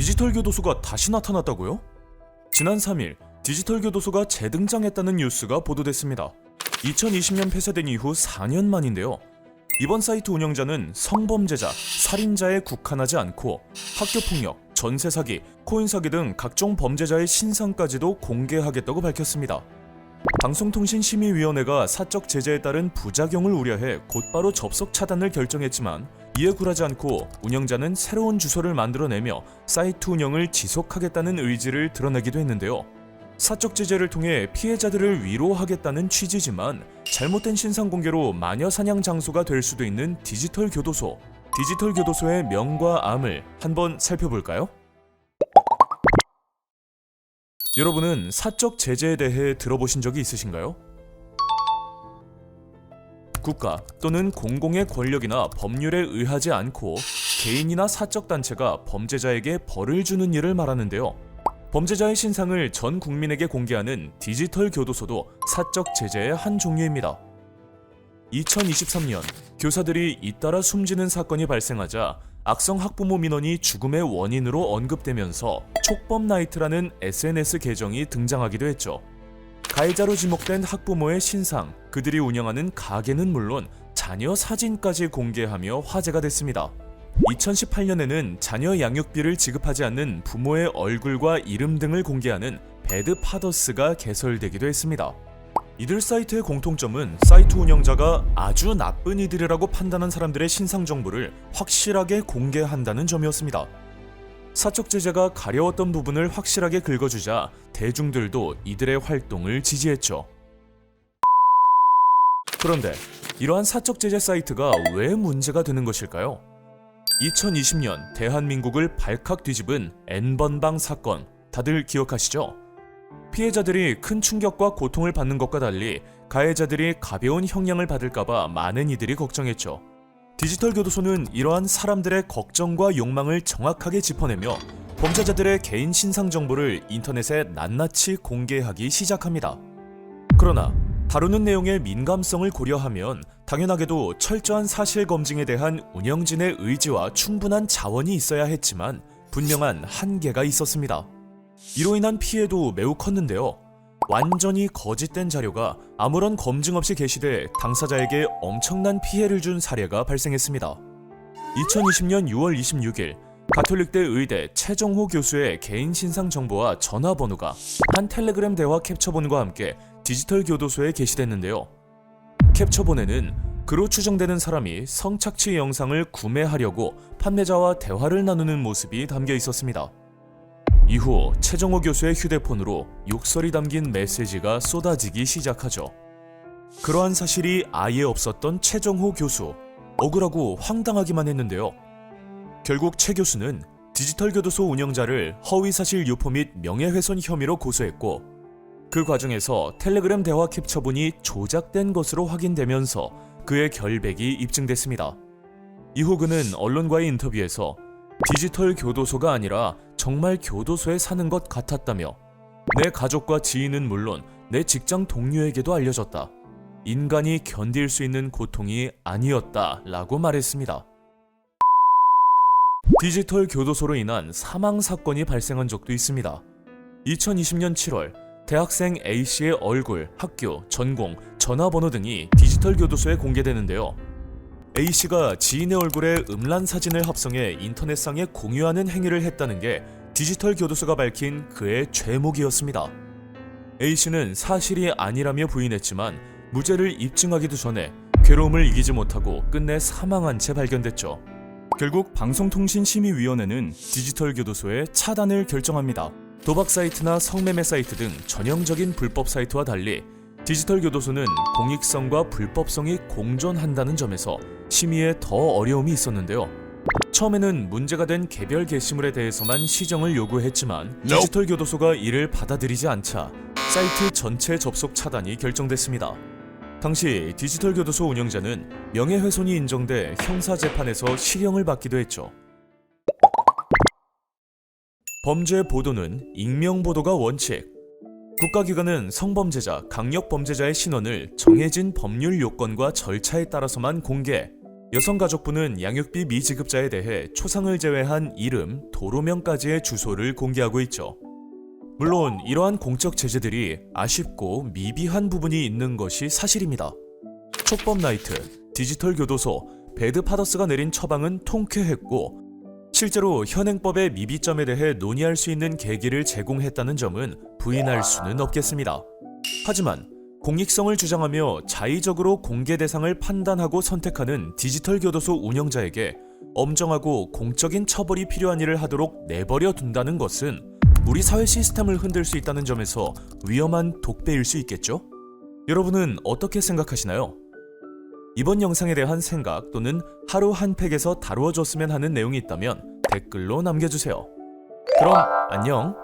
디지털 교도소가 다시 나타났다고요? 지난 3일 디지털 교도소가 재등장했다는 뉴스가 보도됐습니다. 2020년 폐쇄된 이후 4년 만인데요. 이번 사이트 운영자는 성범죄자, 살인자에 국한하지 않고 학교폭력, 전세사기, 코인사기 등 각종 범죄자의 신상까지도 공개하겠다고 밝혔습니다. 방송통신심의위원회가 사적 제재에 따른 부작용을 우려해 곧바로 접속 차단을 결정했지만 이에 굴하지 않고 운영자는 새로운 주소를 만들어내며 사이트 운영을 지속하겠다는 의지를 드러내기도 했는데요. 사적 제재를 통해 피해자들을 위로하겠다는 취지지만 잘못된 신상 공개로 마녀 사냥 장소가 될 수도 있는 디지털 교도소. 디지털 교도소의 명과 암을 한번 살펴볼까요? 여러분은 사적 제재에 대해 들어보신 적이 있으신가요? 국가 또는 공공의 권력이나 법률에 의하지 않고 개인이나 사적 단체가 범죄자에게 벌을 주는 일을 말하는데요. 범죄자의 신상을 전 국민에게 공개하는 디지털 교도소도 사적 제재의 한 종류입니다. 2023년 교사들이 잇따라 숨지는 사건이 발생하자 악성 학부모 민원이 죽음의 원인으로 언급되면서 촉법 나이트라는 SNS 계정이 등장하기도 했죠. 가해자로 지목된 학부모의 신상, 그들이 운영하는 가게는 물론 자녀 사진까지 공개하며 화제가 됐습니다. 2018년에는 자녀 양육비를 지급하지 않는 부모의 얼굴과 이름 등을 공개하는 배드파더스가 개설되기도 했습니다. 이들 사이트의 공통점은 사이트 운영자가 아주 나쁜 이들이라고 판단한 사람들의 신상 정보를 확실하게 공개한다는 점이었습니다. 사적 제재가 가려웠던 부분을 확실하게 긁어주자 대중들도 이들의 활동을 지지했죠. 그런데 이러한 사적 제재 사이트가 왜 문제가 되는 것일까요? 2020년 대한민국을 발칵 뒤집은 N번방 사건, 다들 기억하시죠? 피해자들이 큰 충격과 고통을 받는 것과 달리 가해자들이 가벼운 형량을 받을까봐 많은 이들이 걱정했죠. 디지털 교도소는 이러한 사람들의 걱정과 욕망을 정확하게 짚어내며 범죄자들의 개인 신상 정보를 인터넷에 낱낱이 공개하기 시작합니다. 그러나 다루는 내용의 민감성을 고려하면 당연하게도 철저한 사실 검증에 대한 운영진의 의지와 충분한 자원이 있어야 했지만 분명한 한계가 있었습니다. 이로 인한 피해도 매우 컸는데요. 완전히 거짓된 자료가 아무런 검증 없이 게시돼 당사자에게 엄청난 피해를 준 사례가 발생했습니다. 2020년 6월 26일 가톨릭대 의대 최정호 교수의 개인 신상 정보와 전화번호가 한 텔레그램 대화 캡처본과 함께 디지털 교도소에 게시됐는데요. 캡처본에는 그로 추정되는 사람이 성착취 영상을 구매하려고 판매자와 대화를 나누는 모습이 담겨 있었습니다. 이후 최정호 교수의 휴대폰으로 욕설이 담긴 메시지가 쏟아지기 시작하죠. 그러한 사실이 아예 없었던 최정호 교수, 억울하고 황당하기만 했는데요. 결국 최 교수는 디지털 교도소 운영자를 허위사실 유포 및 명예훼손 혐의로 고소했고 그 과정에서 텔레그램 대화 캡처본이 조작된 것으로 확인되면서 그의 결백이 입증됐습니다. 이후 그는 언론과의 인터뷰에서 디지털 교도소가 아니라 정말 교도소에 사는 것 같았다며 내 가족과 지인은 물론 내 직장 동료에게도 알려졌다. 인간이 견딜 수 있는 고통이 아니었다 라고 말했습니다. 디지털 교도소로 인한 사망 사건이 발생한 적도 있습니다. 2020년 7월 대학생 A씨의 얼굴, 학교, 전공, 전화번호 등이 디지털 교도소에 공개되는데요. A씨가 지인의 얼굴에 음란 사진을 합성해 인터넷상에 공유하는 행위를 했다는 게 디지털 교도소가 밝힌 그의 죄목이었습니다. A씨는 사실이 아니라며 부인했지만 무죄를 입증하기도 전에 괴로움을 이기지 못하고 끝내 사망한 채 발견됐죠. 결국 방송통신심의위원회는 디지털 교도소의 차단을 결정합니다. 도박 사이트나 성매매 사이트 등 전형적인 불법 사이트와 달리 디지털 교도소는 공익성과 불법성이 공존한다는 점에서 심의에 더 어려움이 있었는데요. 처음에는 문제가 된 개별 게시물에 대해서만 시정을 요구했지만 디지털 교도소가 이를 받아들이지 않자 사이트 전체 접속 차단이 결정됐습니다. 당시 디지털 교도소 운영자는 명예훼손이 인정돼 형사재판에서 실형을 받기도 했죠. 범죄 보도는 익명보도가 원칙. 국가기관은 성범죄자, 강력범죄자의 신원을 정해진 법률 요건과 절차에 따라서만 공개. 여성가족부는 양육비 미지급자에 대해 초상을 제외한 이름, 도로명까지의 주소를 공개하고 있죠. 물론 이러한 공적 제재들이 아쉽고 미비한 부분이 있는 것이 사실입니다. 촉법나이트, 디지털교도소, 배드파더스가 내린 처방은 통쾌했고 실제로 현행법의 미비점에 대해 논의할 수 있는 계기를 제공했다는 점은 부인할 수는 없겠습니다. 하지만 공익성을 주장하며 자의적으로 공개 대상을 판단하고 선택하는 디지털교도소 운영자에게 엄정하고 공적인 처벌이 필요한 일을 하도록 내버려 둔다는 것은 우리 사회 시스템을 흔들 수 있다는 점에서 위험한 독배일 수 있겠죠? 여러분은 어떻게 생각하시나요? 이번 영상에 대한 생각 또는 하루 한 팩에서 다루어줬으면 하는 내용이 있다면 댓글로 남겨주세요. 그럼 안녕!